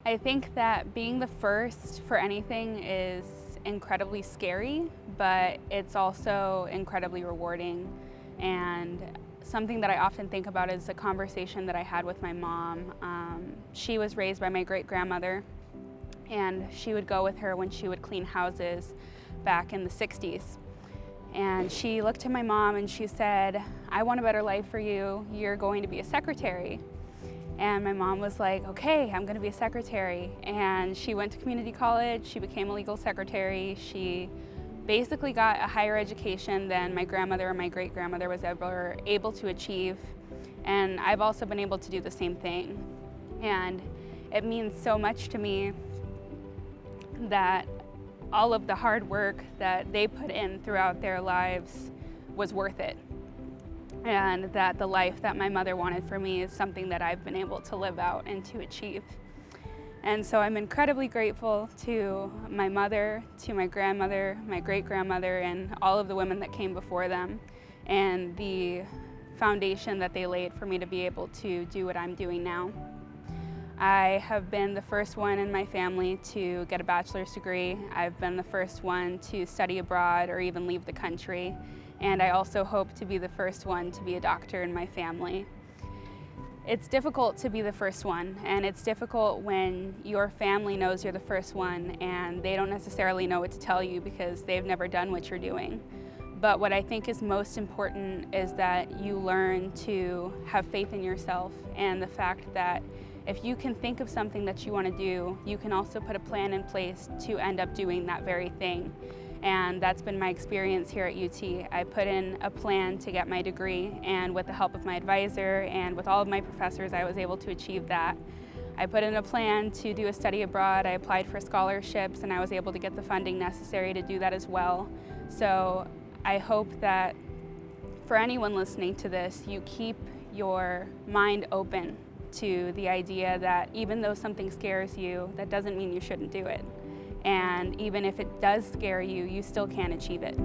I think that being the first for anything is incredibly scary, but it's also incredibly rewarding. And something that I often think about is a conversation that I had with my mom. She was raised by my great-grandmother, and she would go with her when she would clean houses back in the 60s. And she looked at my mom and she said, "I want a better life for you. You're going to be a secretary." And my mom was like, "Okay, I'm gonna be a secretary." And she went to community college, she became a legal secretary. She basically got a higher education than my grandmother or my great-grandmother was ever able to achieve. And I've also been able to do the same thing. And it means so much to me that all of the hard work that they put in throughout their lives was worth it. And that the life that my mother wanted for me is something that I've been able to live out and to achieve. And so I'm incredibly grateful to my mother, to my grandmother, my great-grandmother, and all of the women that came before them, and the foundation that they laid for me to be able to do what I'm doing now. I have been the first one in my family to get a bachelor's degree. I've been the first one to study abroad or even leave the country. And I also hope to be the first one to be a doctor in my family. It's difficult to be the first one, and it's difficult when your family knows you're the first one and they don't necessarily know what to tell you because they've never done what you're doing. But what I think is most important is that you learn to have faith in yourself, and the fact that if you can think of something that you want to do, you can also put a plan in place to end up doing that very thing. And that's been my experience here at UT. I put in a plan to get my degree, and with the help of my advisor and with all of my professors, I was able to achieve that. I put in a plan to do a study abroad. I applied for scholarships, and I was able to get the funding necessary to do that as well. So I hope that for anyone listening to this, you keep your mind open to the idea that even though something scares you, that doesn't mean you shouldn't do it. And even if it does scare you, you still can achieve it.